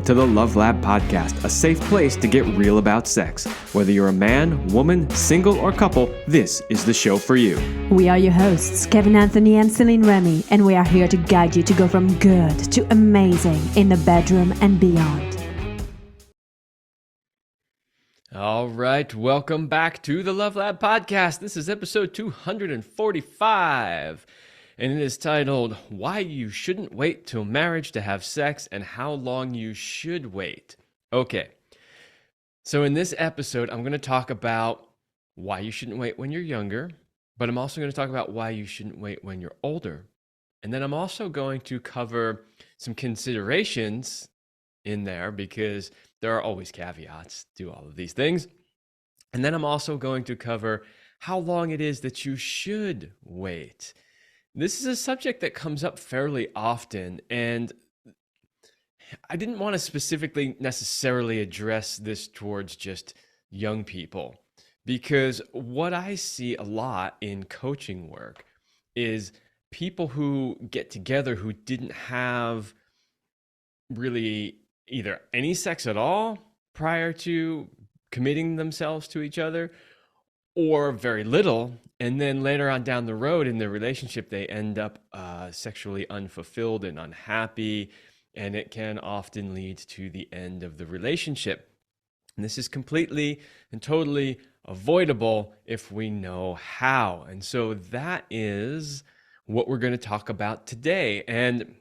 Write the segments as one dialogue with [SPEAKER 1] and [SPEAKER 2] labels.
[SPEAKER 1] to the Love Lab Podcast, a safe place to get real about sex. Whether you're a man, woman, single, or couple, this is the show for you.
[SPEAKER 2] We are your hosts, Kevin Anthony and Celine Remy, and we are here to guide you to go from good to amazing in the bedroom and beyond.
[SPEAKER 3] All right, welcome back to the Love Lab Podcast. This is episode 245, and it is titled, Why You Shouldn't Wait Till Marriage to Have Sex and How Long You Should Wait. Okay, so in this episode, I'm going to talk about why you shouldn't wait when you're younger, but I'm also going to talk about why you shouldn't wait when you're older. And then I'm also going to cover some considerations in there because there are always caveats to all of these things. And then I'm also going to cover how long it is that you should wait. This is a subject that comes up fairly often, and I didn't want to specifically necessarily address this towards just young people, because what I see a lot in coaching work is people who get together who didn't have really either any sex at all prior to committing themselves to each other, or very little, and then later on down the road in their relationship they end up sexually unfulfilled and unhappy, and it can often lead to the end of the relationship. And this is completely and totally avoidable if we know how. And so that is what we're going to talk about today. And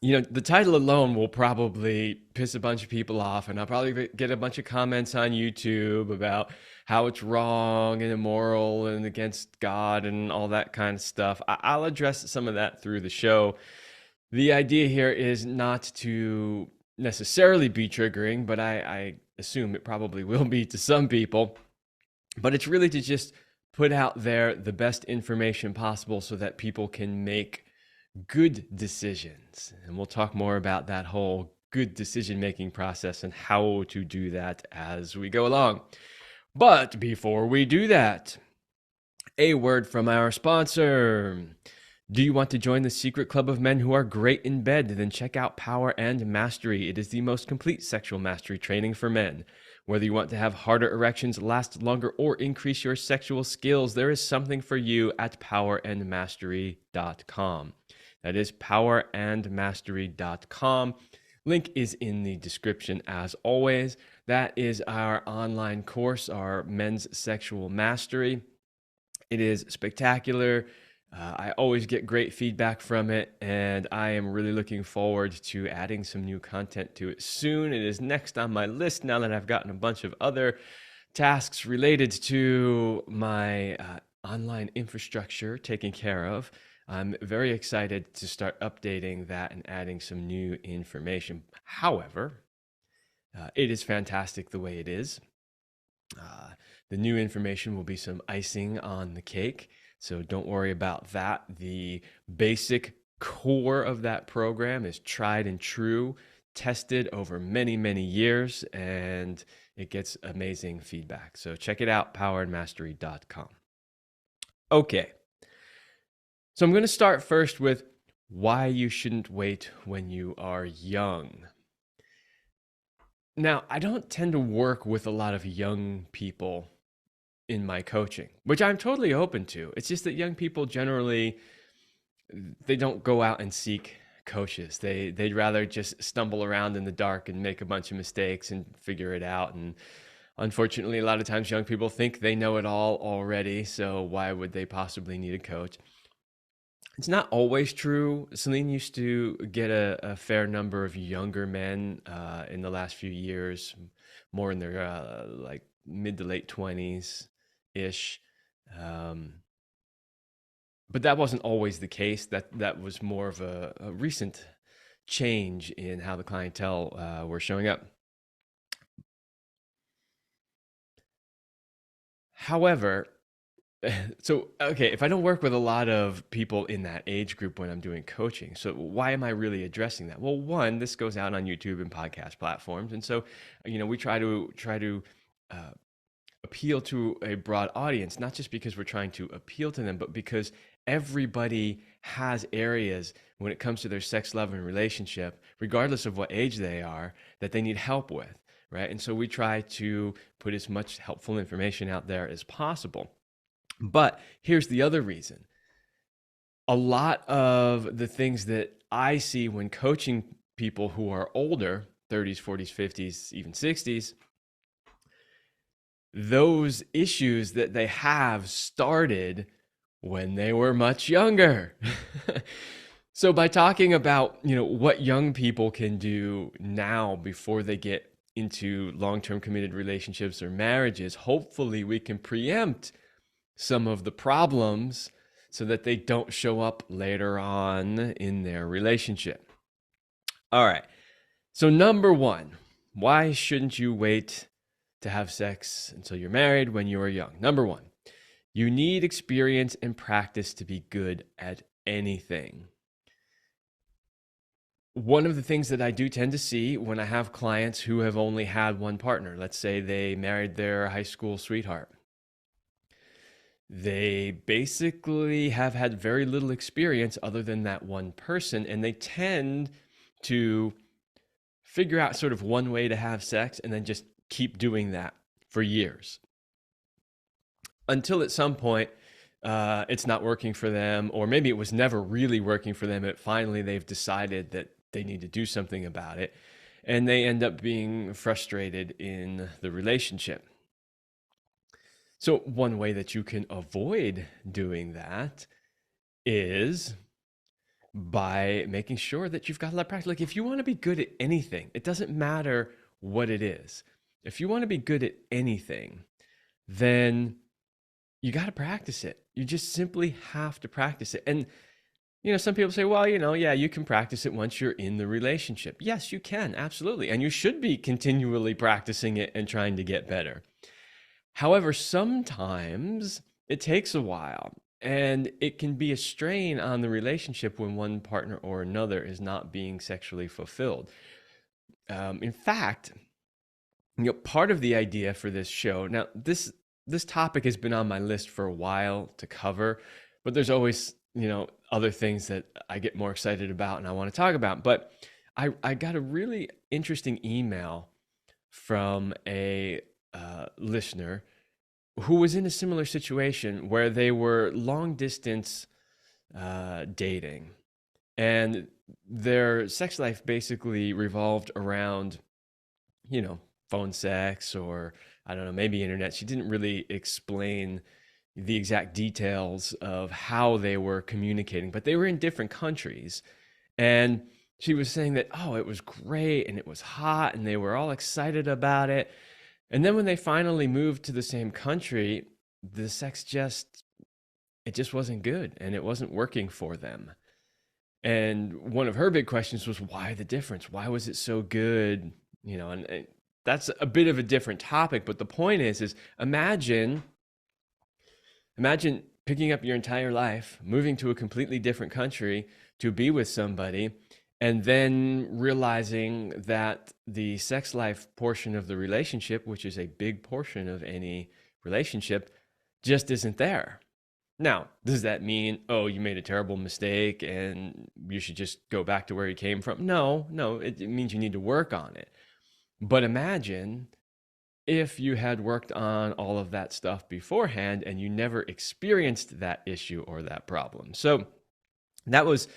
[SPEAKER 3] you know, the title alone will probably piss a bunch of people off, and I'll probably get a bunch of comments on YouTube about how it's wrong and immoral and against God and all that kind of stuff. I'll address some of that through the show. The idea here is not to necessarily be triggering, but I assume it probably will be to some people. But it's really to just put out there the best information possible so that people can make good decisions. And we'll talk more about that whole good decision-making process and how to do that as we go along. But before we do that, a word from our sponsor. Do you want to join the secret club of men who are great in bed? Then check out Power and Mastery. It is the most complete sexual mastery training for men. Whether you want to have harder erections, last longer, or increase your sexual skills, there is something for you at powerandmastery.com. That is powerandmastery.com. Link is in the description as always. That is our online course, our men's sexual mastery. It is spectacular. I always get great feedback from it, and I am really looking forward to adding some new content to it soon. It is next on my list now that I've gotten a bunch of other tasks related to my online infrastructure taken care of. I'm very excited to start updating that and adding some new information. However, it is fantastic the way it is. The new information will be some icing on the cake, so don't worry about that. The basic core of that program is tried and true, tested over many, many years, and it gets amazing feedback. So check it out, powerandmastery.com. Okay. So I'm going to start first with why you shouldn't wait when you are young. Now, I don't tend to work with a lot of young people in my coaching, which I'm totally open to. It's just that young people generally, they don't go out and seek coaches. They'd rather just stumble around in the dark and make a bunch of mistakes and figure it out. And unfortunately, a lot of times young people think they know it all already, so why would they possibly need a coach? It's not always true. Celine used to get a fair number of younger men in the last few years, more in their like mid to late 20s-ish. But that wasn't always the case. That was more of a recent change in how the clientele were showing up. However, okay, if I don't work with a lot of people in that age group when I'm doing coaching, so why am I really addressing that? Well, one, this goes out on YouTube and podcast platforms, and so we try to appeal to a broad audience, not just because we're trying to appeal to them, but because everybody has areas when it comes to their sex, love, and relationship, regardless of what age they are, that they need help with, right? And so we try to put as much helpful information out there as possible. But here's the other reason. A lot of the things that I see when coaching people who are older, 30s, 40s, 50s, even 60s, those issues that they have started when they were much younger. So by talking about, what young people can do now before they get into long-term committed relationships or marriages, hopefully we can preempt some of the problems so that they don't show up later on in their relationship. All right. So number one, why shouldn't you wait to have sex until you're married when you are young? Number one, you need experience and practice to be good at anything. One of the things that I do tend to see when I have clients who have only had one partner, let's say they married their high school sweetheart, they basically have had very little experience other than that one person, and they tend to figure out sort of one way to have sex and then just keep doing that for years until at some point it's not working for them, or maybe it was never really working for them. Finally, they've decided that they need to do something about it, and they end up being frustrated in the relationship. So one way that you can avoid doing that is by making sure that you've got a lot of practice. Like if you want to be good at anything, it doesn't matter what it is. If you want to be good at anything, then you got to practice it. You just simply have to practice it. And, some people say, well, yeah, you can practice it once you're in the relationship. Yes, you can. Absolutely. And you should be continually practicing it and trying to get better. However, sometimes it takes a while, and it can be a strain on the relationship when one partner or another is not being sexually fulfilled. In fact, part of the idea for this show, now this topic has been on my list for a while to cover, but there's always, other things that I get more excited about and I want to talk about. But I got a really interesting email from a listener who was in a similar situation where they were long distance dating, and their sex life basically revolved around, phone sex, or I don't know, maybe internet. She didn't really explain the exact details of how they were communicating, but they were in different countries. And she was saying that, oh, it was great and it was hot and they were all excited about it. And then when they finally moved to the same country, the sex just wasn't good and it wasn't working for them. And one of her big questions was, why the difference? Why was it so good? And that's a bit of a different topic, but the point is imagine picking up your entire life, moving to a completely different country to be with somebody, and then realizing that the sex life portion of the relationship, which is a big portion of any relationship, just isn't there. Now, does that mean, oh, you made a terrible mistake and you should just go back to where you came from? No, it means you need to work on it. But imagine if you had worked on all of that stuff beforehand and you never experienced that issue or that problem. So that was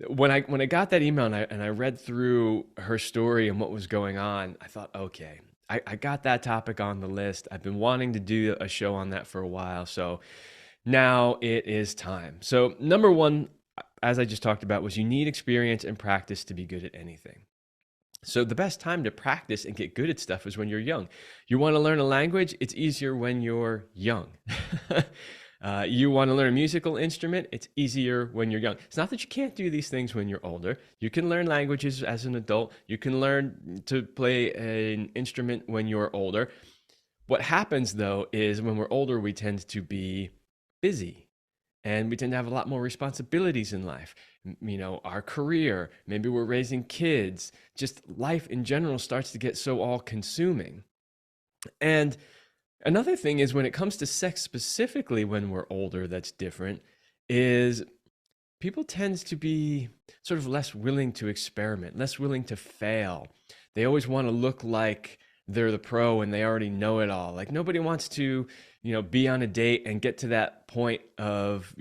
[SPEAKER 3] when I got that email and I read through her story and what was going on. I thought, okay, I got that topic on the list. I've been wanting to do a show on that for a while. So now it is time. So number one, as I just talked about, was you need experience and practice to be good at anything. So the best time to practice and get good at stuff is when you're young. You want to learn a language? It's easier when you're young. You want to learn a musical instrument? It's easier when you're young. It's not that you can't do these things when you're older. You can learn languages as an adult. You can learn to play an instrument when you're older. What happens, though, is when we're older, we tend to be busy. And we tend to have a lot more responsibilities in life. Our career, maybe we're raising kids, just life in general starts to get so all consuming. And Another thing is when it comes to sex specifically when we're older, that's different, is people tend to be sort of less willing to experiment, less willing to fail. They always want to look like they're the pro and they already know it all. Like nobody wants to, be on a date and get to that point of,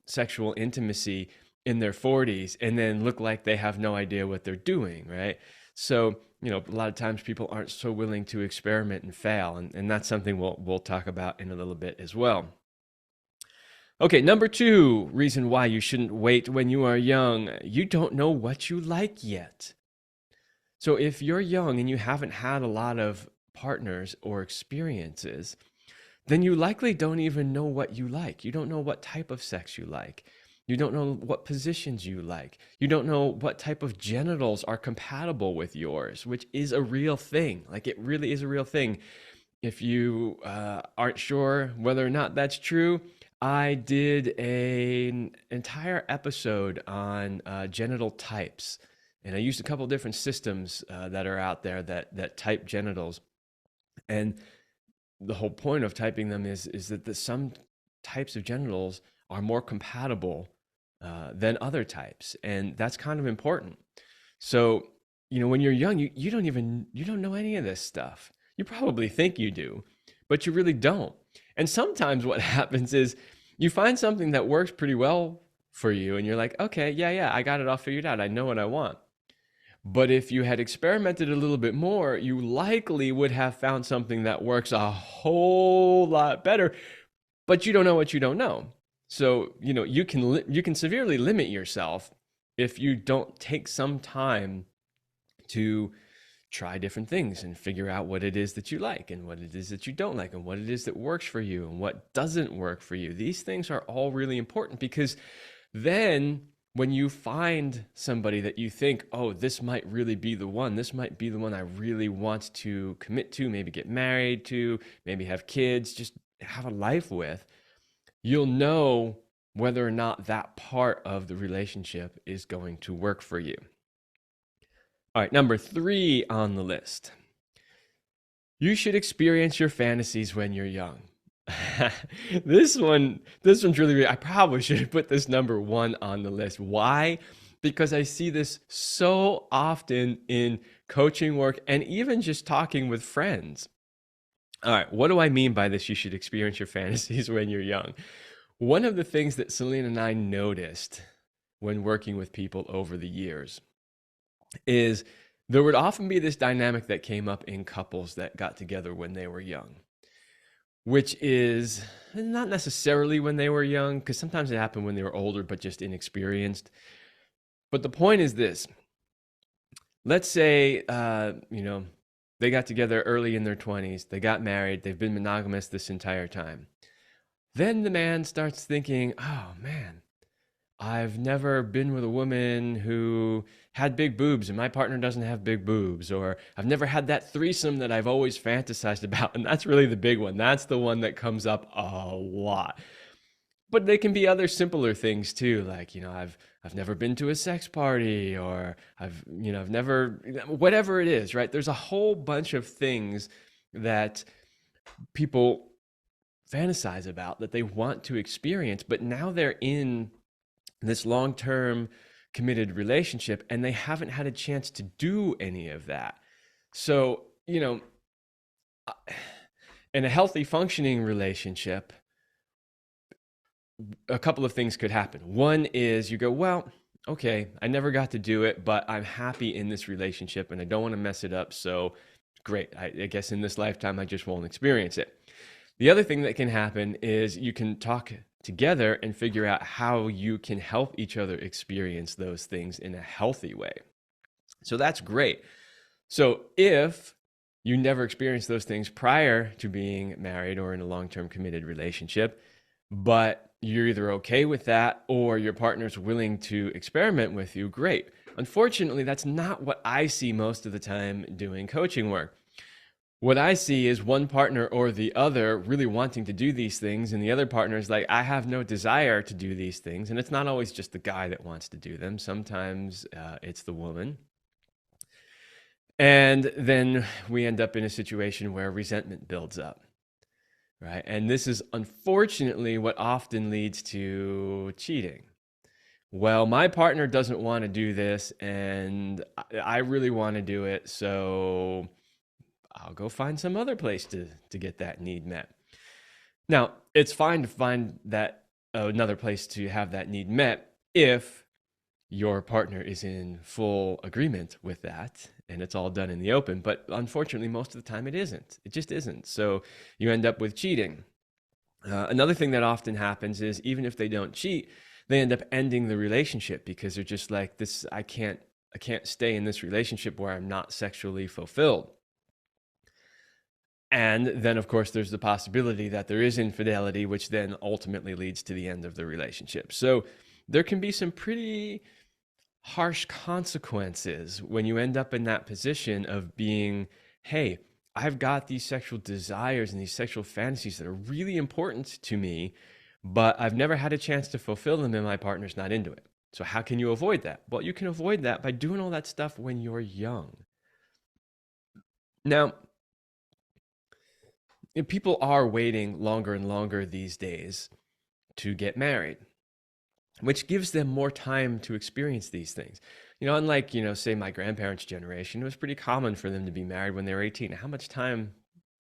[SPEAKER 3] sexual intimacy in their 40s and then look like they have no idea what they're doing, right? So, a lot of times people aren't so willing to experiment and fail, and that's something we'll talk about in a little bit as well. Okay, number 2 reason why you shouldn't wait when you are young. You don't know what you like yet. So if you're young and you haven't had a lot of partners or experiences, then you likely don't even know what you like. You don't know what type of sex you like. You don't know what positions you like. You don't know what type of genitals are compatible with yours, which is a real thing. Like it really is a real thing. If you aren't sure whether or not that's true, I did an entire episode on genital types. And I used a couple different systems that are out there that type genitals. And the whole point of typing them is that some types of genitals are more compatible than other types, and that's kind of important. So, when you're young, you don't know any of this stuff. You probably think you do, but you really don't. And sometimes what happens is you find something that works pretty well for you, and you're like, okay, yeah, I got it all figured out. I know what I want. But if you had experimented a little bit more, you likely would have found something that works a whole lot better, but you don't know what you don't know. So, you can severely limit yourself if you don't take some time to try different things and figure out what it is that you like and what it is that you don't like and what it is that works for you and what doesn't work for you. These things are all really important because then when you find somebody that you think, oh, this might really be the one, this might be the one I really want to commit to, maybe get married to, maybe have kids, just have a life with, you'll know whether or not that part of the relationship is going to work for you. All right, number 3 on the list. You should experience your fantasies when you're young. This one's really, I probably should have put this number 1 on the list. Why? Because I see this so often in coaching work and even just talking with friends. All right, what do I mean by this? You should experience your fantasies when you're young. One of the things that Celine and I noticed when working with people over the years is there would often be this dynamic that came up in couples that got together when they were young, which is not necessarily when they were young, because sometimes it happened when they were older, but just inexperienced. But the point is this. Let's say, they got together early in their 20s, they got married, they've been monogamous this entire time. Then the man starts thinking, oh man, I've never been with a woman who had big boobs and my partner doesn't have big boobs, or I've never had that threesome that I've always fantasized about. And that's really the big one. That's the one that comes up a lot. But they can be other simpler things too, like, I've never been to a sex party, or I've never, whatever it is, right? There's a whole bunch of things that people fantasize about that they want to experience, but now they're in this long-term committed relationship and they haven't had a chance to do any of that. So, in a healthy functioning relationship, a couple of things could happen. One is you go, well, okay, I never got to do it, but I'm happy in this relationship and I don't want to mess it up. So great. I guess in this lifetime, I just won't experience it. The other thing that can happen is you can talk together and figure out how you can help each other experience those things in a healthy way. So that's great. So if you never experienced those things prior to being married or in a long-term committed relationship, but you're either okay with that or your partner's willing to experiment with you, great. Unfortunately, that's not what I see most of the time doing coaching work. What I see is one partner or the other really wanting to do these things, and the other partner is like, I have no desire to do these things. And it's not always just the guy that wants to do them. Sometimes it's the woman. And then we end up in a situation where resentment builds up. right? And this is unfortunately what often leads to cheating. Well, my partner doesn't want to do this, and I really want to do it, so I'll go find some other place to get that need met. Now, it's fine to find that another place to have that need met if your partner is in full agreement with that and it's all done in the open. But unfortunately, most of the time it isn't. It just isn't. So you end up with cheating. Another thing that often happens is even if they don't cheat, they end up ending the relationship because they're just like, this, I can't stay in this relationship where I'm not sexually fulfilled. And then, of course, there's the possibility that there is infidelity, which then ultimately leads to the end of the relationship. So there can be some pretty harsh consequences when you end up in that position of being, hey, I've got these sexual desires and these sexual fantasies that are really important to me, but I've never had a chance to fulfill them and my partner's not into it. So how can you avoid that? Well, you can avoid that by doing all that stuff when you're young. Now, people are waiting longer and longer these days to get married, which gives them more time to experience these things. Unlike, say my grandparents' generation, it was pretty common for them to be married when they were 18. How much time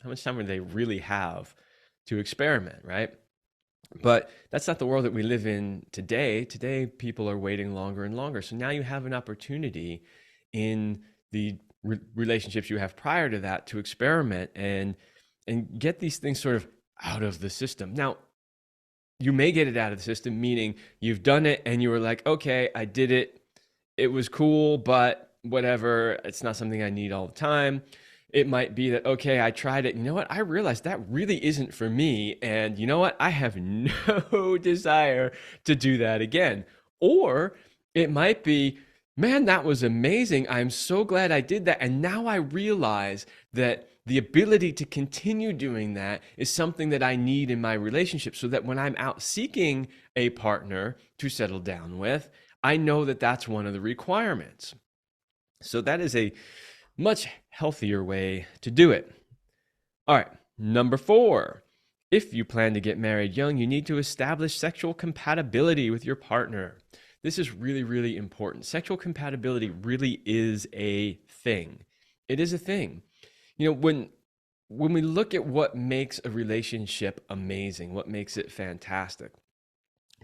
[SPEAKER 3] would they really have to experiment, right? But that's not the world that we live in today. Today, people are waiting longer and longer. So now you have an opportunity in the relationships you have prior to that to experiment and get these things sort of out of the system. Now, you may get it out of the system, meaning you've done it and you were like, okay, I did it. It was cool, but whatever. It's not something I need all the time. It might be that, okay, I tried it. You know what? I realized that really isn't for me. And you know what? I have no desire to do that again. Or it might be, man, that was amazing. I'm so glad I did that. And now I realize that the ability to continue doing that is something that I need in my relationship so that when I'm out seeking a partner to settle down with, I know that that's one of the requirements. So that is a much healthier way to do it. All right, number 4. If you plan to get married young, you need to establish sexual compatibility with your partner. This is really, really important. Sexual compatibility really is a thing. It is a thing. When we look at what makes a relationship amazing, what makes it fantastic,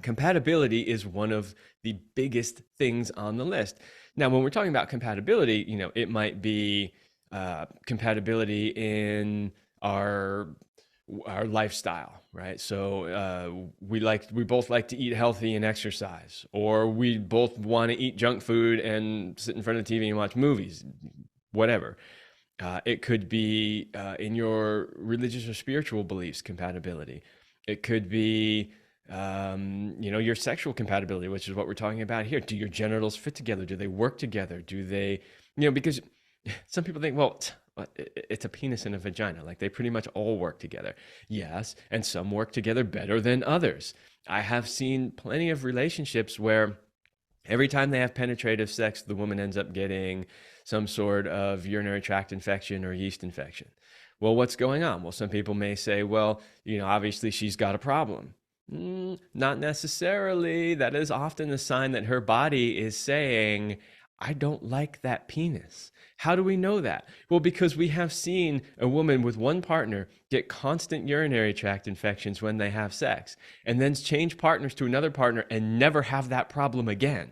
[SPEAKER 3] compatibility is one of the biggest things on the list. Now, when we're talking about compatibility, it might be compatibility in our lifestyle, right? So we both like to eat healthy and exercise, or we both want to eat junk food and sit in front of the TV and watch movies, whatever. It could be in your religious or spiritual beliefs compatibility. It could be your sexual compatibility, which is what we're talking about here. Do your genitals fit together? Do they work together? Do they, because some people think, well, it's a penis and a vagina. Like they pretty much all work together. Yes, and some work together better than others. I have seen plenty of relationships where every time they have penetrative sex, the woman ends up getting some sort of urinary tract infection or yeast infection. Well, what's going on? Well, some people may say, well, obviously she's got a problem. Not necessarily. That is often a sign that her body is saying, I don't like that penis. How do we know that? Well, because we have seen a woman with one partner get constant urinary tract infections when they have sex, and then change partners to another partner and never have that problem again.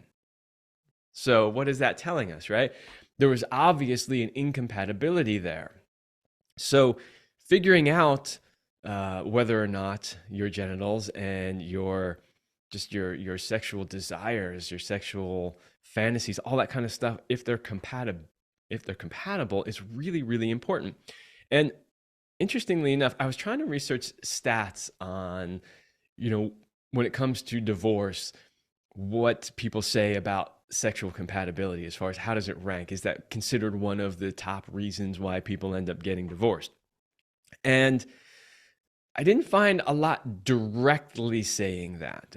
[SPEAKER 3] So what is that telling us, right? There was obviously an incompatibility there. So figuring out whether or not your genitals and your sexual desires, your sexual fantasies, all that kind of stuff, if they're compatible, is really, really important. And interestingly enough, I was trying to research stats on, when it comes to divorce, what people say about sexual compatibility as far as how does it rank? Is that considered one of the top reasons why people end up getting divorced? And I didn't find a lot directly saying that,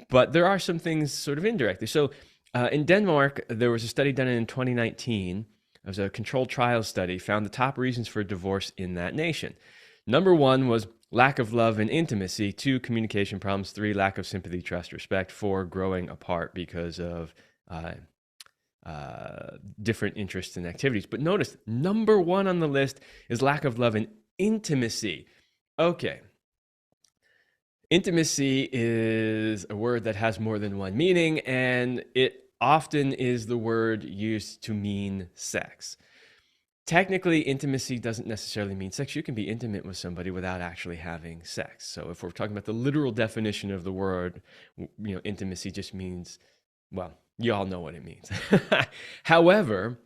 [SPEAKER 3] but there are some things sort of indirectly. So in Denmark, there was a study done in 2019. It was a controlled trial study, found the top reasons for divorce in that nation. Number one was lack of love and intimacy. 2, communication problems. 3, lack of sympathy, trust, respect. 4, growing apart because of different interests and activities. But notice, number one on the list is lack of love and intimacy. Okay. Intimacy is a word that has more than one meaning, and it often is the word used to mean sex. Technically, intimacy doesn't necessarily mean sex. You can be intimate with somebody without actually having sex. So if we're talking about the literal definition of the word, intimacy just means, well, you all know what it means. However,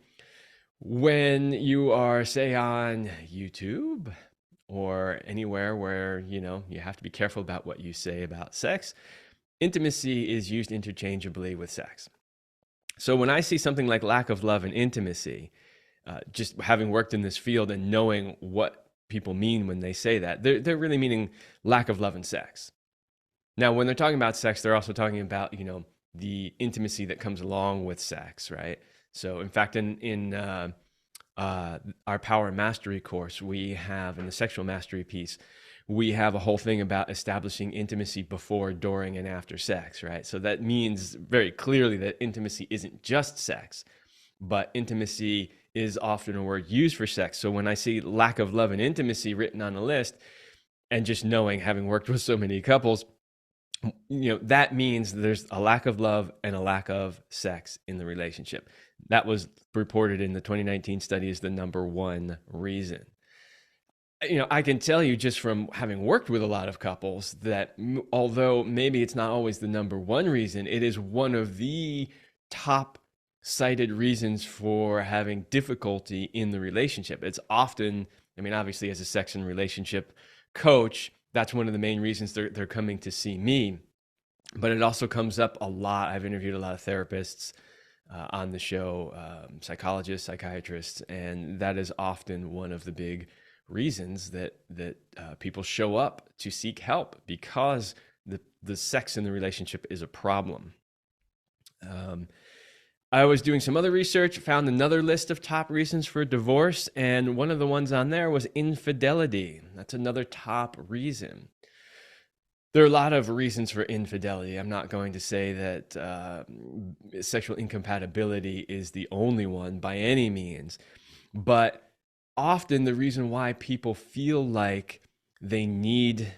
[SPEAKER 3] when you are, say, on YouTube or anywhere where, you have to be careful about what you say about sex, intimacy is used interchangeably with sex. So when I see something like lack of love and intimacy, just having worked in this field and knowing what people mean when they say that, they're really meaning lack of love and sex. Now, when they're talking about sex, they're also talking about, the intimacy that comes along with sex, right? So in fact, in our Power and Mastery course, we have, in the sexual mastery piece, we have a whole thing about establishing intimacy before, during, and after sex, right? So that means very clearly that intimacy isn't just sex, but intimacy is often a word used for sex. So when I see lack of love and intimacy written on a list, and just knowing, having worked with so many couples, that means there's a lack of love and a lack of sex in the relationship. That was reported in the 2019 study as the number one reason. I can tell you just from having worked with a lot of couples that although maybe it's not always the number one reason, it is one of the top cited reasons for having difficulty in the relationship. It's often, obviously as a sex and relationship coach, that's one of the main reasons they're coming to see me. But it also comes up a lot. I've interviewed a lot of therapists on the show, psychologists, psychiatrists, and that is often one of the big reasons that people show up to seek help, because the sex in the relationship is a problem. I was doing some other research, found another list of top reasons for divorce, and one of the ones on there was infidelity. That's another top reason. There are a lot of reasons for infidelity. I'm not going to say that sexual incompatibility is the only one by any means, but often the reason why people feel like they need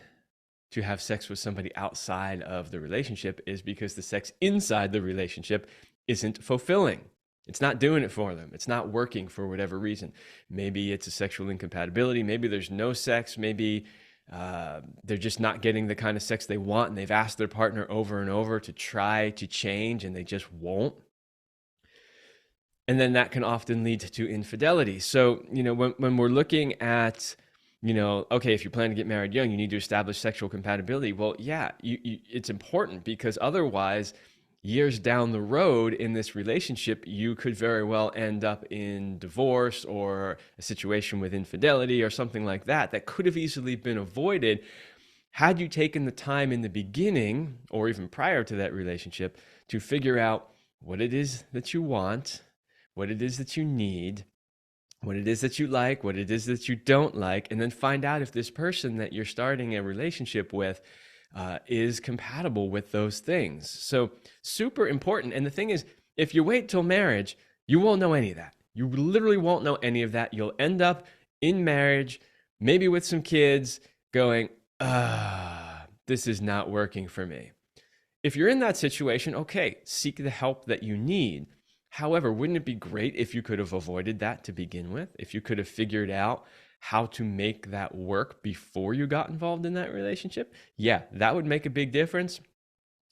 [SPEAKER 3] to have sex with somebody outside of the relationship is because the sex inside the relationship isn't fulfilling. It's not doing it for them. It's not working for whatever reason. Maybe it's a sexual incompatibility. Maybe there's no sex. Maybe they're just not getting the kind of sex they want, and they've asked their partner over and over to try to change, and they just won't. And then that can often lead to infidelity. So, when we're looking at, okay, if you plan to get married young, you need to establish sexual compatibility. Well, yeah, it's important, because otherwise, years down the road in this relationship, you could very well end up in divorce or a situation with infidelity or something like that could have easily been avoided had you taken the time in the beginning or even prior to that relationship to figure out what it is that you want, what it is that you need, what it is that you like, what it is that you don't like, and then find out if this person that you're starting a relationship with is compatible with those things. So super important. And the thing is, if you wait till marriage, you won't know any of that. You literally won't know any of that. You'll end up in marriage, maybe with some kids, going, this is not working for me. If you're in that situation, okay, seek the help that you need. However, wouldn't it be great if you could have avoided that to begin with? If you could have figured out how to make that work before you got involved in that relationship? Yeah, that would make a big difference.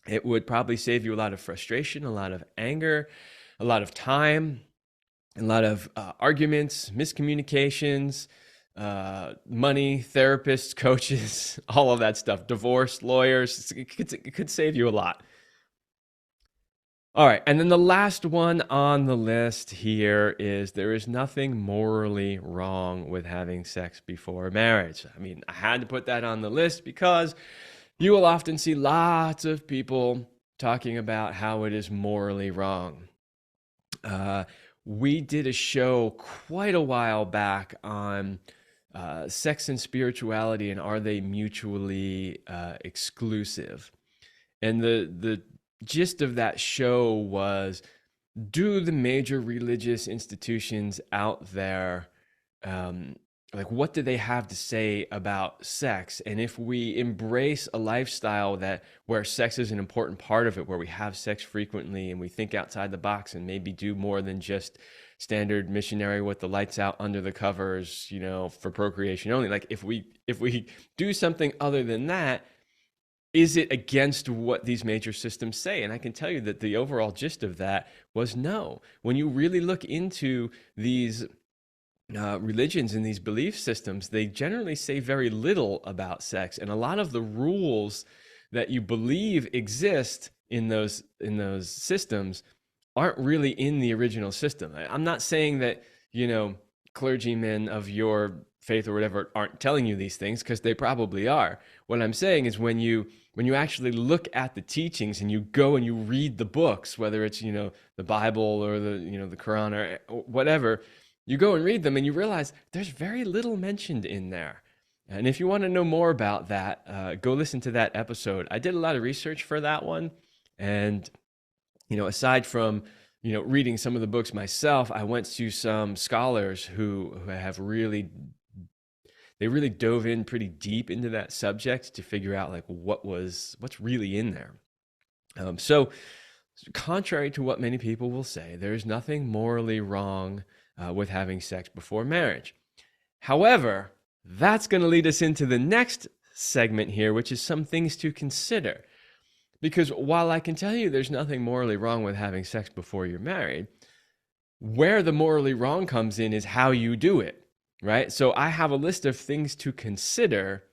[SPEAKER 3] It would probably save you a lot of frustration, a lot of anger, a lot of time, a lot of arguments, miscommunications, money, therapists, coaches, all of that stuff, divorce, lawyers. It could save you a lot. All right, and then the last one on the list here is there is nothing morally wrong with having sex before marriage. I had to put that on the list because you will often see lots of people talking about how it is morally wrong. We did a show quite a while back on sex and spirituality, and are they mutually exclusive? And the gist of that show was, do the major religious institutions out there, like, what do they have to say about sex? And if we embrace a lifestyle where sex is an important part of it, where we have sex frequently and we think outside the box and maybe do more than just standard missionary with the lights out under the covers, for procreation only. Like, if we do something other than that, is it against what these major systems say? And I can tell you that the overall gist of that was no. When you really look into these religions and these belief systems, they generally say very little about sex. And a lot of the rules that you believe exist in those systems aren't really in the original system. I'm not saying that, clergymen of your faith or whatever aren't telling you these things, because they probably are. What I'm saying is, when you actually look at the teachings and you go and you read the books, whether it's, the Bible or the Quran or whatever, you go and read them and you realize there's very little mentioned in there. And if you want to know more about that, go listen to that episode. I did a lot of research for that one. And, aside from, reading some of the books myself, I went to some scholars who have really dove in pretty deep into that subject to figure out like what's really in there. So contrary to what many people will say, there's nothing morally wrong with having sex before marriage. However, that's going to lead us into the next segment here, which is some things to consider. Because while I can tell you there's nothing morally wrong with having sex before you're married, where the morally wrong comes in is how you do it, right? So I have a list of things to consider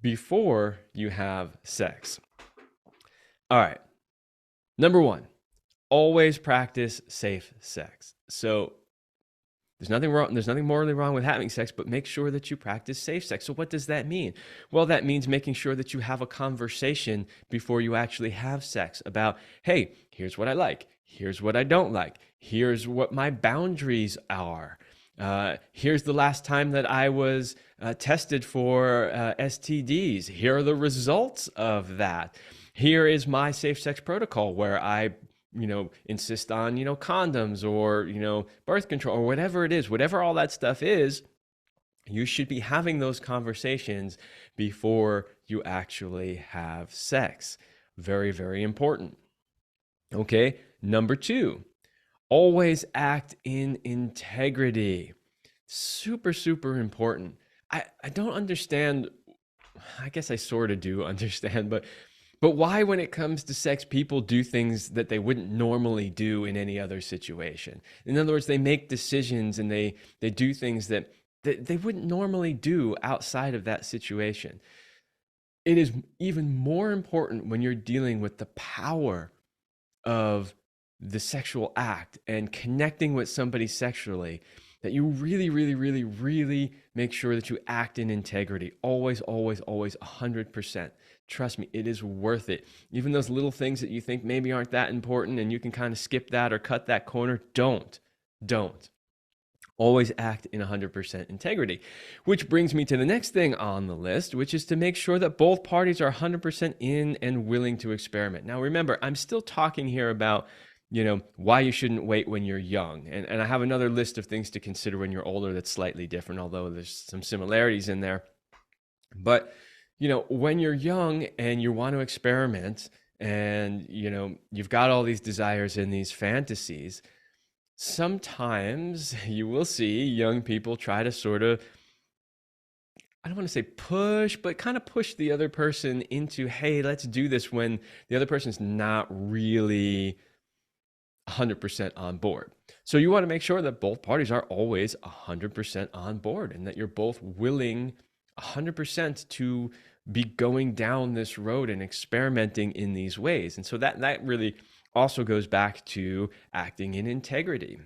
[SPEAKER 3] before you have sex. All right. Number one, always practice safe sex. So there's nothing morally wrong with having sex, but make sure that you practice safe sex. So what does that mean? Well, that means making sure that you have a conversation before you actually have sex about, hey, here's what I like. Here's what I don't like. Here's what my boundaries are. Here's the last time that I was tested for STDs. Here are the results of that. Here is my safe sex protocol where I insist on, condoms or, birth control or whatever it is, whatever all that stuff is. You should be having those conversations before you actually have sex. Very, very important. Okay. Number two, always act in integrity. Super, super important. I don't understand. I guess I sort of do understand, but why, when it comes to sex, people do things that they wouldn't normally do in any other situation? In other words, they make decisions and they do things that they wouldn't normally do outside of that situation. It is even more important when you're dealing with the power of the sexual act and connecting with somebody sexually, that you really, really, really, really make sure that you act in integrity. Always, always, always 100%. Trust me, it is worth it. Even those little things that you think maybe aren't that important and you can kind of skip that or cut that corner, don't. Always act in 100% integrity. Which brings me to the next thing on the list, which is to make sure that both parties are 100% in and willing to experiment. Now, remember, I'm still talking here about why you shouldn't wait when you're young. And I have another list of things to consider when you're older that's slightly different, although there's some similarities in there. But, when you're young and you want to experiment and, you've got all these desires and these fantasies, sometimes you will see young people try to sort of, I don't want to say push, but kind of push the other person into, hey, let's do this, when the other person's not really 100% on board. So you want to make sure that both parties are always 100% on board and that you're both willing 100% to be going down this road and experimenting in these ways. And so that really also goes back to acting in integrity.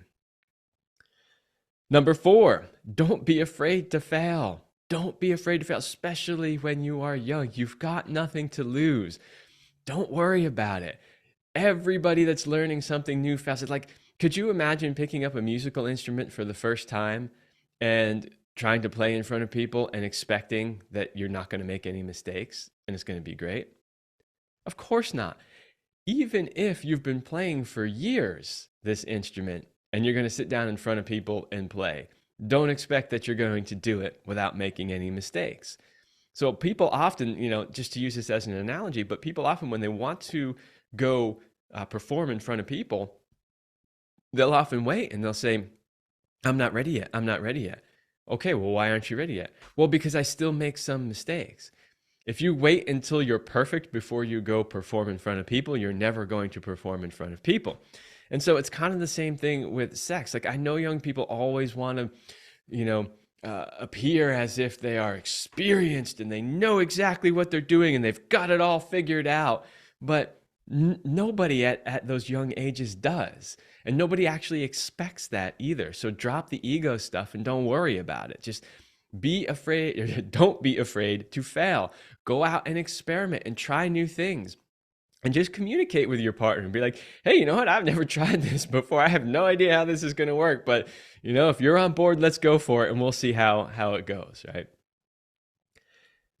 [SPEAKER 3] Number 4, don't be afraid to fail. Don't be afraid to fail, especially when you are young. You've got nothing to lose. Don't worry about it. Everybody that's learning something new fails. Like, could you imagine picking up a musical instrument for the first time and trying to play in front of people and expecting that you're not going to make any mistakes and it's going to be great? Of course not. Even if you've been playing for years, this instrument, and you're going to sit down in front of people and play, don't expect that you're going to do it without making any mistakes. So people often, just to use this as an analogy, but people often, when they want to go perform in front of people, they'll often wait and they'll say, I'm not ready yet. I'm not ready yet. Okay, well, why aren't you ready yet? Well, because I still make some mistakes. If you wait until you're perfect before you go perform in front of people, you're never going to perform in front of people. And so it's kind of the same thing with sex. Like, I know young people always want to, appear as if they are experienced and they know exactly what they're doing and they've got it all figured out. But nobody at those young ages does. And nobody actually expects that either. So drop the ego stuff and don't worry about it. Just be afraid, or don't be afraid to fail. Go out and experiment and try new things. And just communicate with your partner and be like, hey, you know what? I've never tried this before. I have no idea how this is going to work. But, if you're on board, let's go for it and we'll see how it goes, right?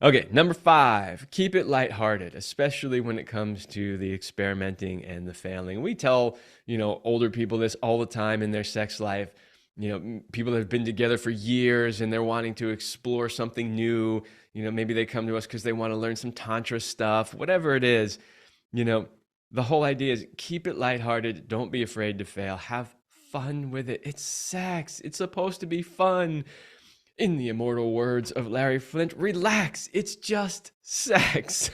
[SPEAKER 3] Okay, number 5, keep it lighthearted, especially when it comes to the experimenting and the failing. We tell, older people this all the time in their sex life. People that have been together for years and they're wanting to explore something new. Maybe they come to us because they want to learn some Tantra stuff, whatever it is. The whole idea is keep it lighthearted. Don't be afraid to fail. Have fun with it. It's sex. It's supposed to be fun. In the immortal words of Larry Flint, relax. It's just sex.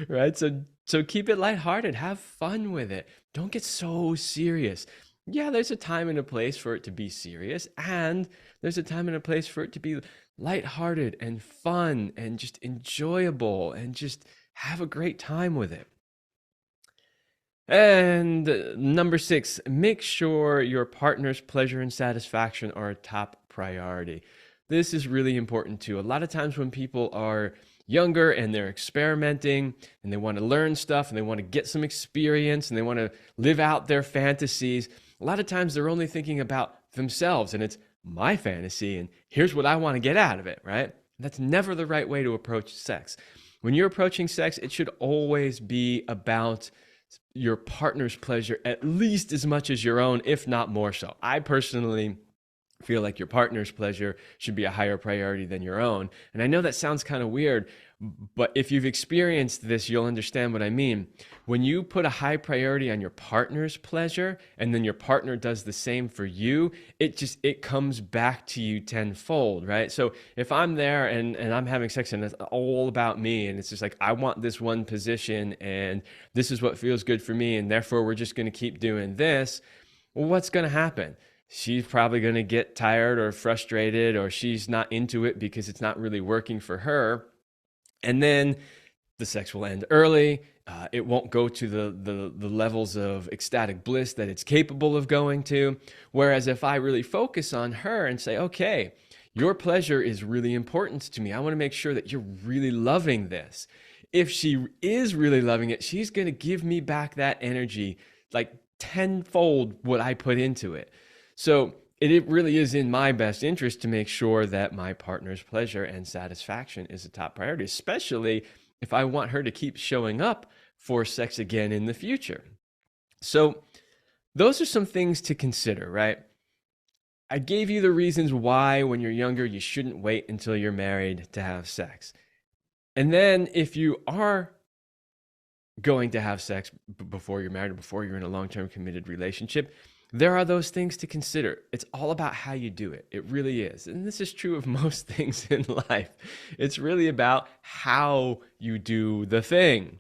[SPEAKER 3] Right? So keep it lighthearted. Have fun with it. Don't get so serious. Yeah, there's a time and a place for it to be serious, and there's a time and a place for it to be lighthearted and fun and just enjoyable and just have a great time with it. And number 6, make sure your partner's pleasure and satisfaction are a top priority. This is really important too. A lot of times when people are younger and they're experimenting and they want to learn stuff and they want to get some experience and they want to live out their fantasies, a lot of times they're only thinking about themselves and it's my fantasy and here's what I want to get out of it, right? That's never the right way to approach sex. When you're approaching sex, it should always be about your partner's pleasure at least as much as your own, if not more so. I personally feel like your partner's pleasure should be a higher priority than your own. And I know that sounds kind of weird, but if you've experienced this, you'll understand what I mean. When you put a high priority on your partner's pleasure and then your partner does the same for you, it comes back to you tenfold, right? So if I'm there and I'm having sex and it's all about me and it's just like, I want this one position and this is what feels good for me and therefore we're just going to keep doing this, well, what's going to happen? She's probably going to get tired or frustrated or she's not into it because it's not really working for her. And then the sex will end early. It won't go to the levels of ecstatic bliss that it's capable of going to. Whereas if I really focus on her and say, okay, your pleasure is really important to me. I want to make sure that you're really loving this. If she is really loving it, she's going to give me back that energy like tenfold what I put into it. So it really is in my best interest to make sure that my partner's pleasure and satisfaction is a top priority, especially if I want her to keep showing up for sex again in the future. So those are some things to consider, right? I gave you the reasons why when you're younger, you shouldn't wait until you're married to have sex. And then if you are going to have sex before you're married or before you're in a long-term committed relationship, there are those things to consider. It's all about how you do it. It really is. And this is true of most things in life. It's really about how you do the thing.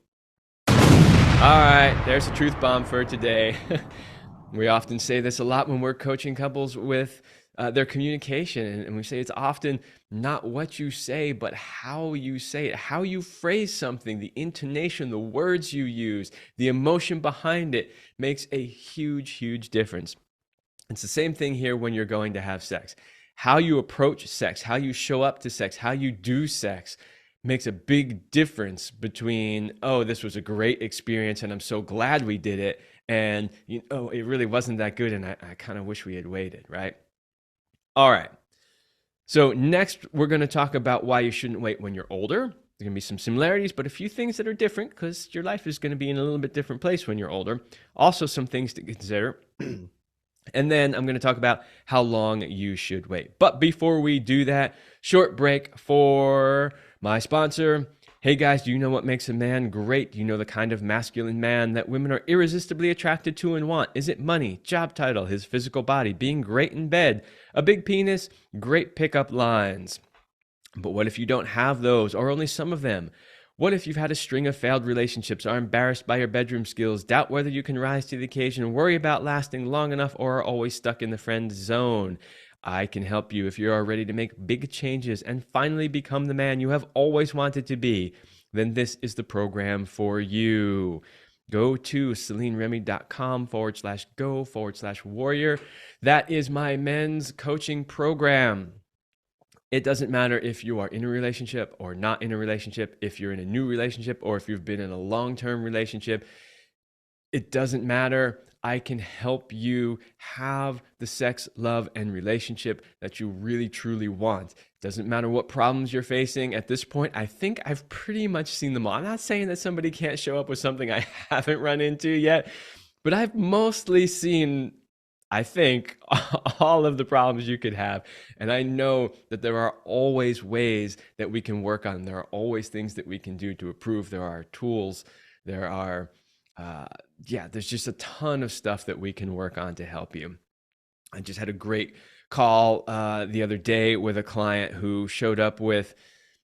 [SPEAKER 3] All right, there's a truth bomb for today. We often say this a lot when we're coaching couples with their communication. And we say it's often not what you say, but how you say it, how you phrase something, the intonation, the words you use, the emotion behind it makes a huge, huge difference. It's the same thing here when you're going to have sex. How you approach sex, how you show up to sex, how you do sex makes a big difference between, oh, this was a great experience and I'm so glad we did it, and it really wasn't that good and I kind of wish we had waited, right? All right. So next, we're going to talk about why you shouldn't wait when you're older. There's going to be some similarities, but a few things that are different because your life is going to be in a little bit different place when you're older. Also, some things to consider. And then I'm going to talk about how long you should wait. But before we do that, short break for my sponsor. Hey guys, do you know what makes a man great? Do you know the kind of masculine man that women are irresistibly attracted to and want? Is it money, job title, his physical body, being great in bed, a big penis, great pickup lines? But what if you don't have those, or only some of them? What if you've had a string of failed relationships, are embarrassed by your bedroom skills, doubt whether you can rise to the occasion, worry about lasting long enough, or are always stuck in the friend zone? I can help you if you are ready to make big changes and finally become the man you have always wanted to be. Then this is the program for you. Go to CelineRemy.com/go/warrior. That is my men's coaching program. It doesn't matter if you are in a relationship or not in a relationship, if you're in a new relationship or if you've been in a long-term relationship. It doesn't matter. I can help you have the sex, love, and relationship that you really, truly want. It doesn't matter what problems you're facing. At this point, I think I've pretty much seen them all. I'm not saying that somebody can't show up with something I haven't run into yet, but I've mostly seen, I think, all of the problems you could have. And I know that there are always ways that we can work on. There are always things that we can do to improve. There are tools. There are, there's just a ton of stuff that we can work on to help you. I just had a great call the other day with a client who showed up with,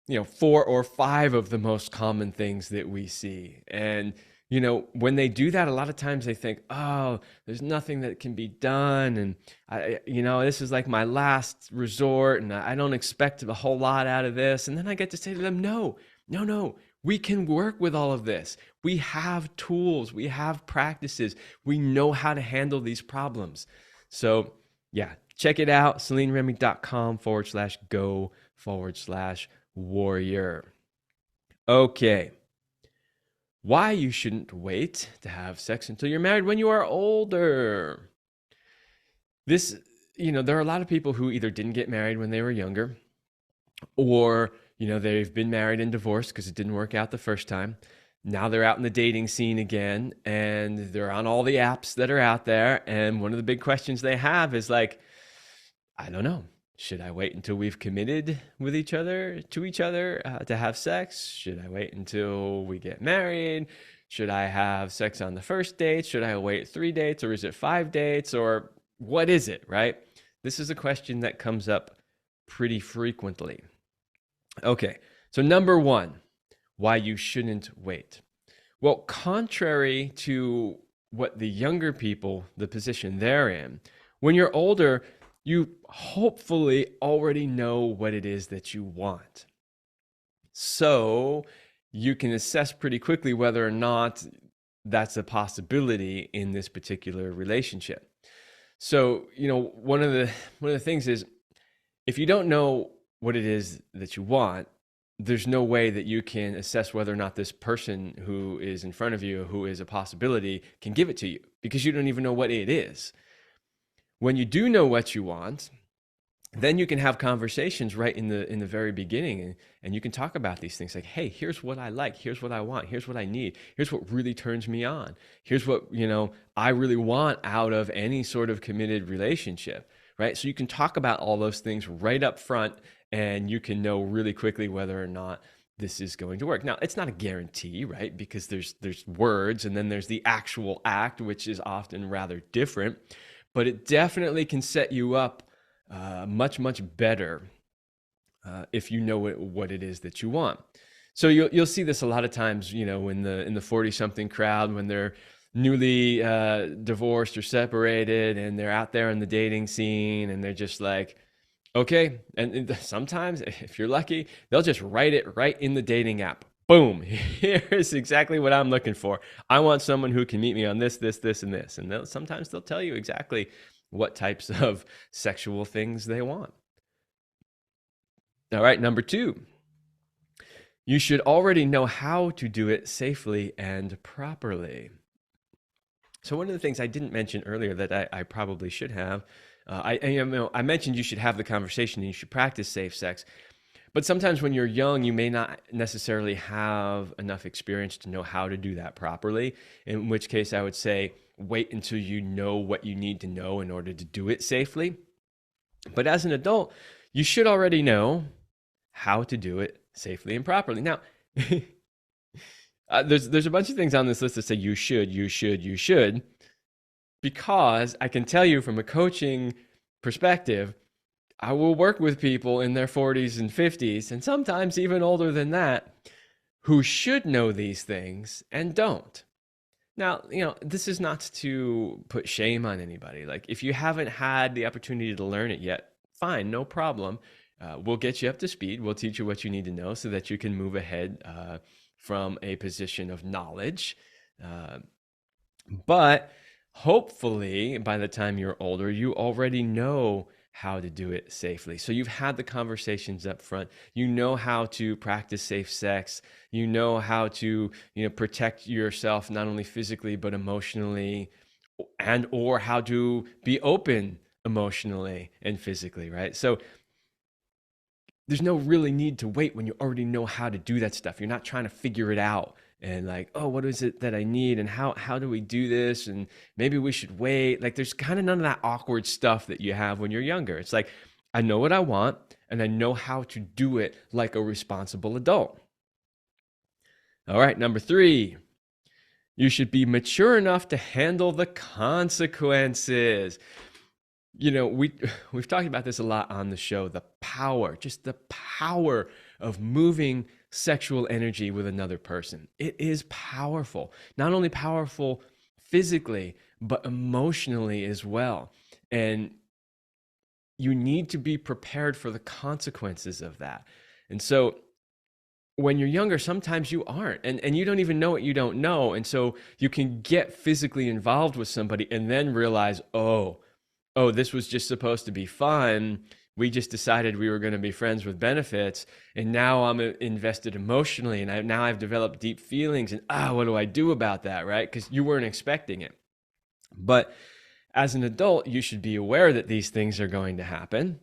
[SPEAKER 3] 4 or 5 of the most common things that we see. And when they do that, a lot of times they think, oh, there's nothing that can be done. And this is like my last resort and I don't expect a whole lot out of this. And then I get to say to them, no, we can work with all of this. We have tools, we have practices. We know how to handle these problems. So check it out. CelineRemy.com/go/warrior. Okay. Why you shouldn't wait to have sex until you're married when you are older. This, there are a lot of people who either didn't get married when they were younger, or, they've been married and divorced because it didn't work out the first time. Now they're out in the dating scene again, and they're on all the apps that are out there. And one of the big questions they have is like, I don't know. Should I wait until we've committed with each other to have sex? Should I wait until we get married? Should I have sex on the first date? Should I wait 3 dates, or is it 5 dates, or what is it, right? This is a question that comes up pretty frequently. Okay, so number 1, why you shouldn't wait. Well, contrary to what the younger people, the position they're in, when you're older, you hopefully already know what it is that you want. So you can assess pretty quickly whether or not that's a possibility in this particular relationship. So, one of the things is, if you don't know what it is that you want, there's no way that you can assess whether or not this person who is in front of you, who is a possibility, can give it to you, because you don't even know what it is. When you do know what you want, then you can have conversations right in the very beginning, and you can talk about these things like, hey, here's what I like, here's what I want, here's what I need, here's what really turns me on, here's what I really want out of any sort of committed relationship, right? So you can talk about all those things right up front, and you can know really quickly whether or not this is going to work. Now, it's not a guarantee, right? Because there's words, and then there's the actual act, which is often rather different. But it definitely can set you up much, much better if you know what it is that you want. So you'll see this a lot of times, in the 40-something crowd, when they're newly divorced or separated, and they're out there in the dating scene, and they're just like, okay. And sometimes, if you're lucky, they'll just write it right in the dating app. Boom, here's exactly what I'm looking for. I want someone who can meet me on this, this, this, and this. And sometimes they'll tell you exactly what types of sexual things they want. All right, number 2, you should already know how to do it safely and properly. So one of the things I didn't mention earlier that I probably should have, I mentioned you should have the conversation and you should practice safe sex. But sometimes when you're young, you may not necessarily have enough experience to know how to do that properly, in which case I would say wait until you know what you need to know in order to do it safely. But as an adult, you should already know how to do it safely and properly. Now, there's a bunch of things on this list that say you should, because I can tell you from a coaching perspective, I will work with people in their 40s and 50s, and sometimes even older than that, who should know these things and don't. Now, this is not to put shame on anybody. Like, if you haven't had the opportunity to learn it yet, fine, no problem. We'll get you up to speed. We'll teach you what you need to know so that you can move ahead from a position of knowledge. But hopefully, by the time you're older, you already know how to do it safely. So you've had the conversations up front. You know how to practice safe sex. You know how to, protect yourself not only physically but emotionally, and or how to be open emotionally and physically, right? So there's no really need to wait when you already know how to do that stuff. You're not trying to figure it out and like, oh, what is it that I need and how do we do this, and maybe we should wait. Like, there's kind of none of that awkward stuff that you have when you're younger. It's like, I know what I want and I know how to do it like a responsible adult. All right, number 3, you should be mature enough to handle the consequences. We've talked about this a lot on the show, the power of moving sexual energy with another person. It is powerful, not only powerful physically, but emotionally as well. And you need to be prepared for the consequences of that. And so when you're younger, sometimes you aren't, and you don't even know what you don't know. And so you can get physically involved with somebody and then realize, oh, this was just supposed to be fun. We just decided we were going to be friends with benefits. And now I'm invested emotionally. And now I've developed deep feelings. And what do I do about that, right? Because you weren't expecting it. But as an adult, you should be aware that these things are going to happen.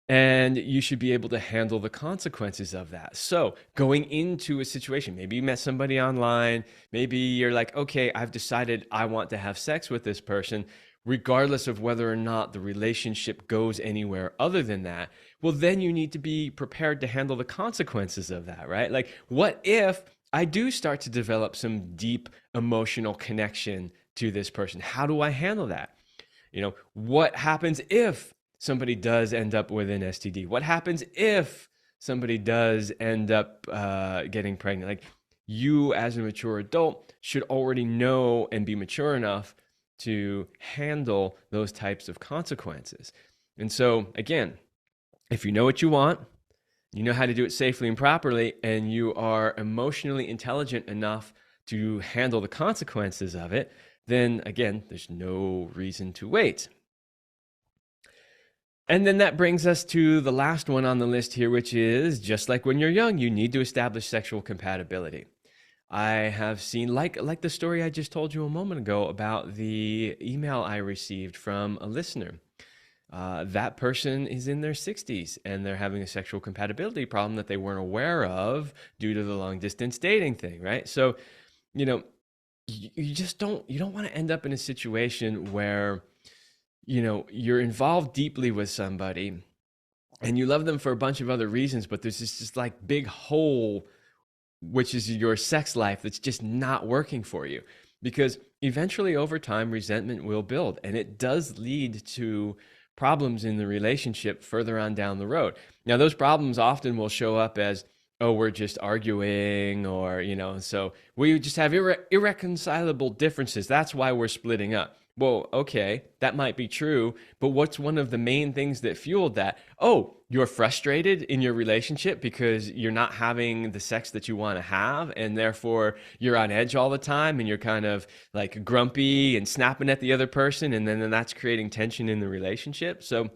[SPEAKER 3] And you should be able to handle the consequences of that. So going into a situation, maybe you met somebody online. Maybe you're like, okay, I've decided I want to have sex with this person, regardless of whether or not the relationship goes anywhere other than that. Well, then you need to be prepared to handle the consequences of that, right? Like, what if I do start to develop some deep emotional connection to this person? How do I handle that? What happens if somebody does end up with an STD? What happens if somebody does end up getting pregnant? Like, you as a mature adult should already know and be mature enough to handle those types of consequences. And so again, if you know what you want, you know how to do it safely and properly, and you are emotionally intelligent enough to handle the consequences of it, then again, there's no reason to wait. And then that brings us to the last one on the list here, which is, just like when you're young, you need to establish sexual compatibility. I have seen, like the story I just told you a moment ago about the email I received from a listener. That person is in their 60s and they're having a sexual compatibility problem that they weren't aware of due to the long distance dating thing, right? So, you don't want to end up in a situation where, you're involved deeply with somebody and you love them for a bunch of other reasons, but there's this just like big hole, which is your sex life, that's just not working for you. Because eventually over time, resentment will build, and it does lead to problems in the relationship further on down the road. Now, those problems often will show up as, oh, we're just arguing, or, so we just have irreconcilable differences. That's why we're splitting up. Well, okay, that might be true, but what's one of the main things that fueled that? Oh, you're frustrated in your relationship because you're not having the sex that you want to have, and therefore you're on edge all the time, and you're kind of like grumpy and snapping at the other person, and then that's creating tension in the relationship. So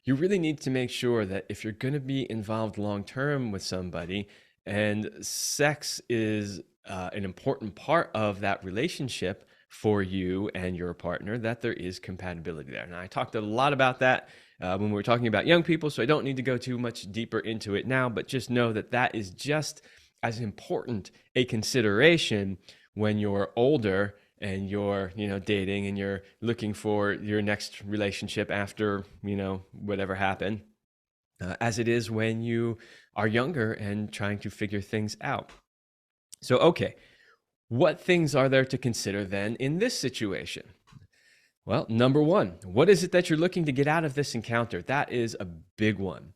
[SPEAKER 3] you really need to make sure that if you're going to be involved long-term with somebody, and sex is an important part of that relationship for you and your partner, that there is compatibility there. And I talked a lot about that when we were talking about young people, so I don't need to go too much deeper into it now, but just know that that is just as important a consideration when you're older and you're, dating and you're looking for your next relationship after, whatever happened, as it is when you are younger and trying to figure things out. So, okay, what things are there to consider then in this situation? Well, number one, what is it that you're looking to get out of this encounter? That is a big one.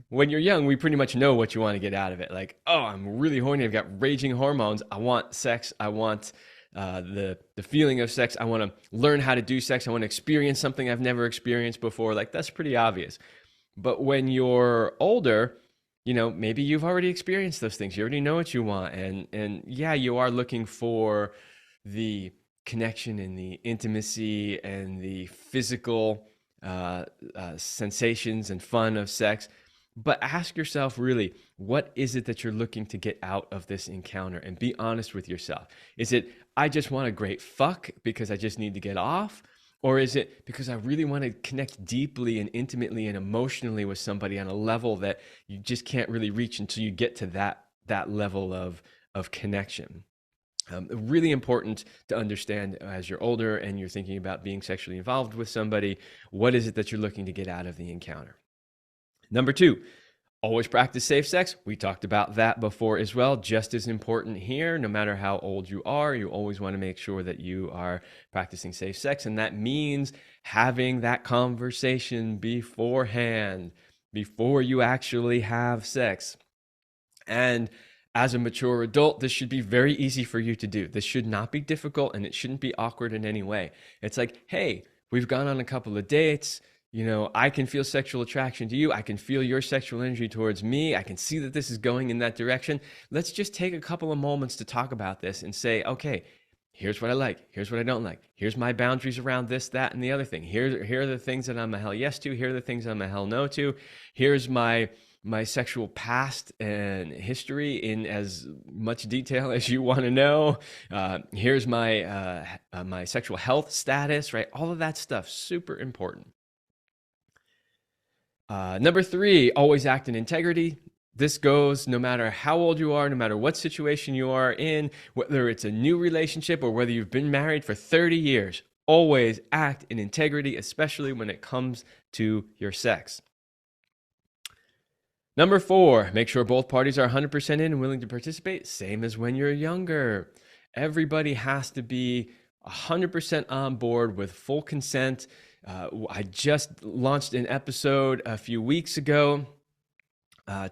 [SPEAKER 3] When you're young, we pretty much know what you want to get out of it. Like, oh, I'm really horny. I've got raging hormones. I want sex. I want the feeling of sex. I want to learn how to do sex. I want to experience something I've never experienced before. Like, that's pretty obvious. But when you're older, maybe you've already experienced those things. You already know what you want. And yeah, you are looking for the connection and the intimacy and the physical sensations and fun of sex. But ask yourself, really, what is it that you're looking to get out of this encounter? And be honest with yourself. Is it, I just want a great fuck because I just need to get off? Or is it because I really want to connect deeply and intimately and emotionally with somebody on a level that you just can't really reach until you get to that level of connection? Really important to understand as you're older and you're thinking about being sexually involved with somebody, what is it that you're looking to get out of the encounter? Number two, always practice safe sex. We talked about that before as well. Just as important here, no matter how old you are, you always want to make sure that you are practicing safe sex. And that means having that conversation beforehand, before you actually have sex. And as a mature adult, this should be very easy for you to do. This should not be difficult and it shouldn't be awkward in any way. It's like, hey, we've gone on a couple of dates. I can feel sexual attraction to you. I can feel your sexual energy towards me. I can see that this is going in that direction. Let's just take a couple of moments to talk about this and say, okay, here's what I like. Here's what I don't like. Here's my boundaries around this, that, and the other thing. Here are the things that I'm a hell yes to. Here are the things I'm a hell no to. Here's my sexual past and history in as much detail as you want to know. Here's my my sexual health status, right? All of that stuff, super important. Number three, always act in integrity. This goes no matter how old you are, no matter what situation you are in, whether it's a new relationship or whether you've been married for 30 years, always act in integrity, especially when it comes to your sex. Number four, make sure both parties are 100% in and willing to participate. Same as when you're younger. Everybody has to be 100% on board with full consent. I just launched an episode a few weeks ago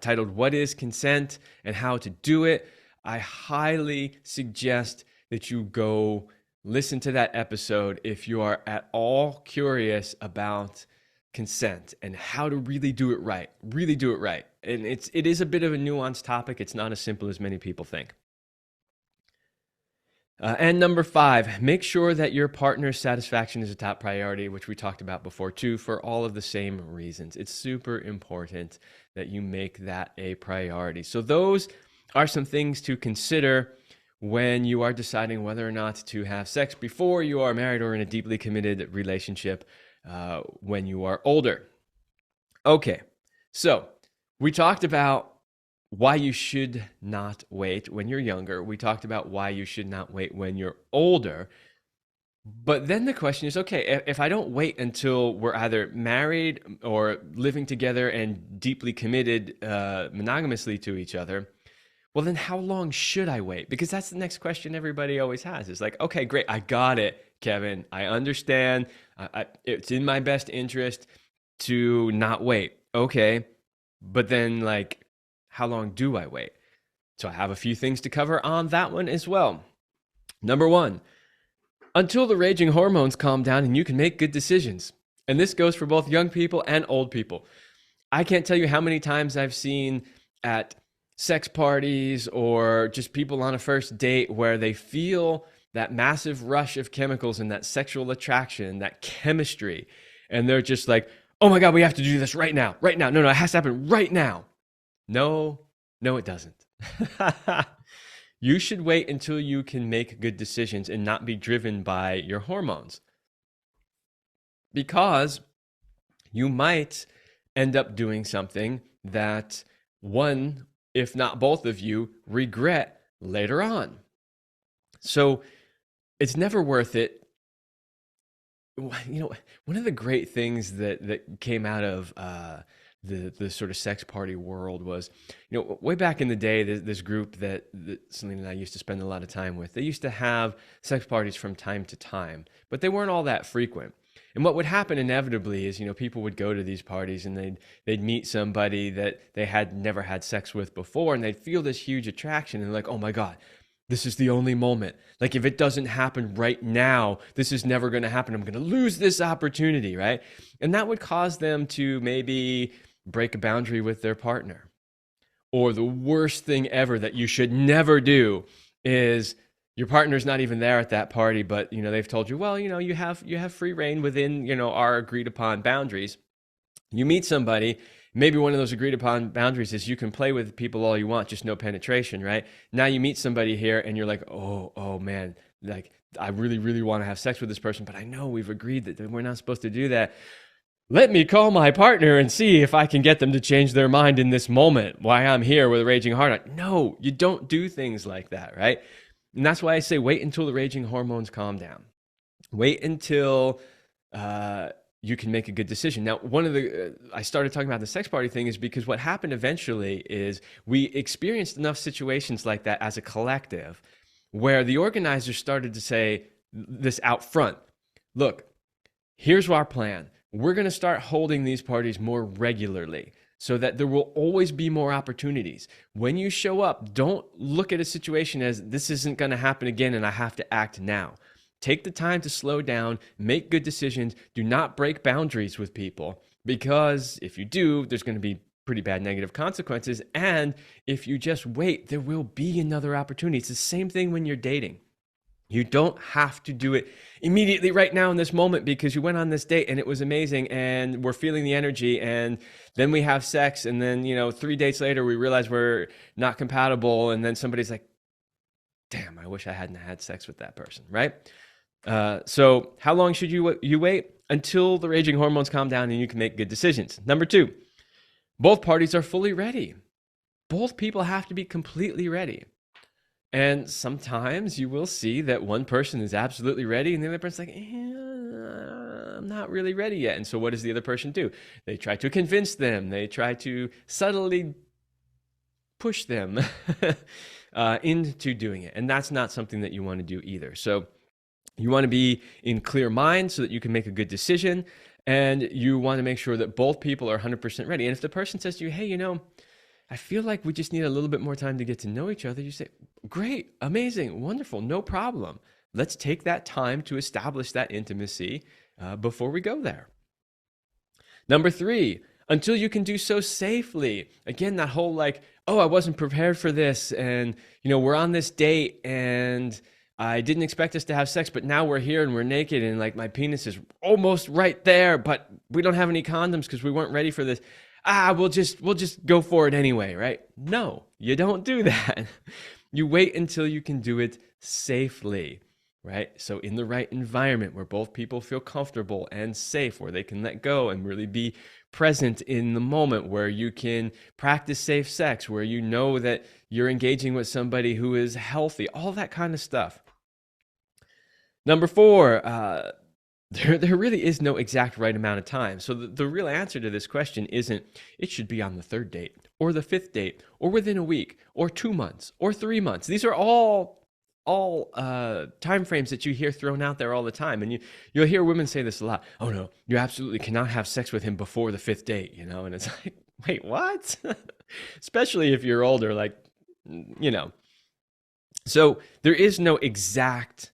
[SPEAKER 3] titled What is Consent and How to Do It. I highly suggest that you go listen to that episode if you are at all curious about consent and how to really do it right. Really do it right. And it is a bit of a nuanced topic. It's not as simple as many people think. And number five, make sure that your partner's satisfaction is a top priority, which we talked about before too, for all of the same reasons. It's super important that you make that a priority. So those are some things to consider when you are deciding whether or not to have sex before you are married or in a deeply committed relationship when you are older. Okay, so we talked about why you should not wait when you're younger. We talked about why you should not wait when you're older. But then the question is, okay, if I don't wait until we're either married or living together and deeply committed monogamously to each other, well, then how long should I wait? Because that's the next question everybody always has. It's like, okay, great, I got it, Kevin. I understand. It's in my best interest to not wait. Okay, but then how long do I wait? So I have a few things to cover on that one as well. Number one, until the raging hormones calm down and you can make good decisions. And this goes for both young people and old people. I can't tell you how many times I've seen at sex parties or just people on a first date where they feel that massive rush of chemicals and that sexual attraction, that chemistry. And they're just like, oh my God, we have to do this right now, right now. No, it has to happen right now. No, it doesn't. You should wait until you can make good decisions and not be driven by your hormones, because you might end up doing something that one, if not both of you, regret later on. So it's never worth it. One of the great things that came out of the sort of sex party world was, way back in the day, this group that Celine and I used to spend a lot of time with, they used to have sex parties from time to time, but they weren't all that frequent. And what would happen inevitably is, people would go to these parties and they'd meet somebody that they had never had sex with before, and they'd feel this huge attraction and like, oh my God, this is the only moment. Like, if it doesn't happen right now, this is never going to happen. I'm going to lose this opportunity, right? And that would cause them to maybe break a boundary with their partner. Or the worst thing ever that you should never do is your partner's not even there at that party, but they've told you, well, you have free reign within our agreed upon boundaries. You meet somebody, maybe one of those agreed upon boundaries is you can play with people all you want, just no penetration, right? Now you meet somebody here and you're like, oh man, like I really, really want to have sex with this person, but I know we've agreed that we're not supposed to do that. Let me call my partner and see if I can get them to change their mind in this moment while I'm here with a raging heart on. No, you don't do things like that, right? And that's why I say wait until the raging hormones calm down. Wait until you can make a good decision. Now, one of the I started talking about the sex party thing is because what happened eventually is we experienced enough situations like that as a collective where the organizers started to say this out front. Look, here's our plan. We're going to start holding these parties more regularly so that there will always be more opportunities. When you show up, don't look at a situation as this isn't going to happen again and I have to act now. Take the time to slow down, make good decisions. Do not break boundaries with people, because if you do, there's going to be pretty bad negative consequences. And if you just wait, there will be another opportunity. It's the same thing when you're dating. You don't have to do it immediately right now in this moment because you went on this date and it was amazing and we're feeling the energy, and then we have sex, and then 3 dates later we realize we're not compatible, and then somebody's like, damn, I wish I hadn't had sex with that person, right? So how long should you wait? Until the raging hormones calm down and you can make good decisions. Number 2, both parties are fully ready. Both people have to be completely ready. And sometimes you will see that one person is absolutely ready and the other person's like, I'm not really ready yet. And so what does the other person do? They try to convince them. They try to subtly push them into doing it. And that's not something that you want to do either. So you want to be in clear mind so that you can make a good decision. And you want to make sure that both people are 100% ready. And if the person says to you, hey, I feel like we just need a little bit more time to get to know each other, you say, great, amazing, wonderful, no problem. Let's take that time to establish that intimacy before we go there. Number 3, until you can do so safely. Again, that whole like, oh, I wasn't prepared for this, and we're on this date and I didn't expect us to have sex, but now we're here and we're naked and like my penis is almost right there, but we don't have any condoms because we weren't ready for this. We'll just go for it anyway, right? No, you don't do that. You wait until you can do it safely, right? So in the right environment where both people feel comfortable and safe, where they can let go and really be present in the moment, where you can practice safe sex, where you know that you're engaging with somebody who is healthy, all that kind of stuff. Number 4, there really is no exact right amount of time. So the real answer to this question isn't it should be on the 3rd date or the 5th date or within a week or 2 months or 3 months. These are all time frames that you hear thrown out there all the time. And you'll hear women say this a lot. Oh no, you absolutely cannot have sex with him before the 5th date, and it's like, wait, what? Especially if you're older, like, So there is no exact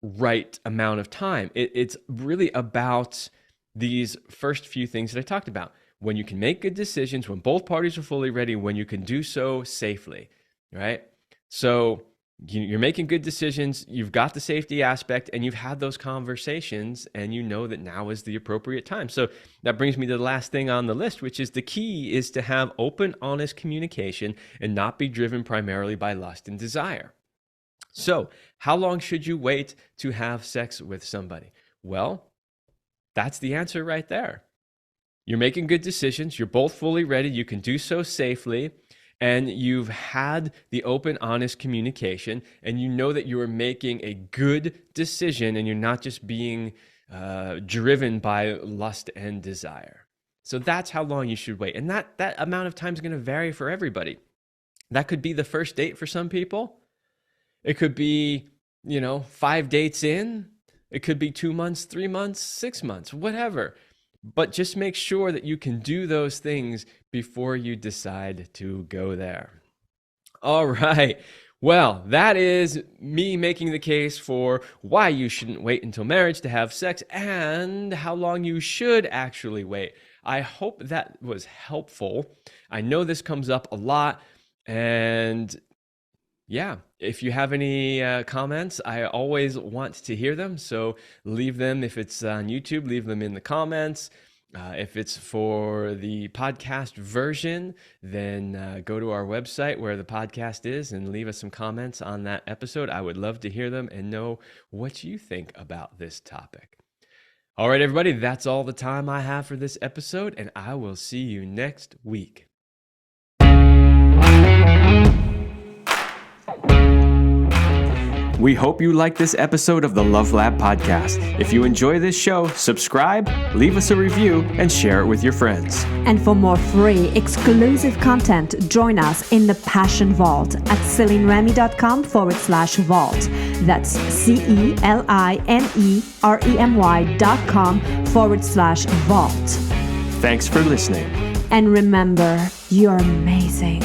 [SPEAKER 3] right amount of time. It's really about these first few things that I talked about. When you can make good decisions, when both parties are fully ready, when you can do so safely, right? So you're making good decisions, you've got the safety aspect, and you've had those conversations, and you know that now is the appropriate time. So that brings me to the last thing on the list, which is the key is to have open, honest communication and not be driven primarily by lust and desire. So how long should you wait to have sex with somebody? Well, that's the answer right there. You're making good decisions, you're both fully ready, you can do so safely, and you've had the open, honest communication, and you know that you are making a good decision and you're not just being driven by lust and desire. So that's how long you should wait. And that amount of time is going to vary for everybody. That could be the first date for some people. It could be, 5 dates in. It could be 2 months, 3 months, 6 months, whatever. But just make sure that you can do those things before you decide to go there. All right. Well, that is me making the case for why you shouldn't wait until marriage to have sex and how long you should actually wait. I hope that was helpful. I know this comes up a lot, and yeah, if you have any comments, I always want to hear them. So leave them. If it's on YouTube, leave them in the comments. If it's for the podcast version, then go to our website where the podcast is and leave us some comments on that episode. I would love to hear them and know what you think about this topic. All right, everybody, that's all the time I have for this episode, and I will see you next week.
[SPEAKER 1] We hope you like this episode of the Love Lab podcast. If you enjoy this show, subscribe, leave us a review, and share it with your friends.
[SPEAKER 2] And for more free, exclusive content, join us in the Passion Vault at CelineRemy.com/vault. That's CelineRemy.com/vault.
[SPEAKER 1] Thanks for listening.
[SPEAKER 2] And remember, you're amazing.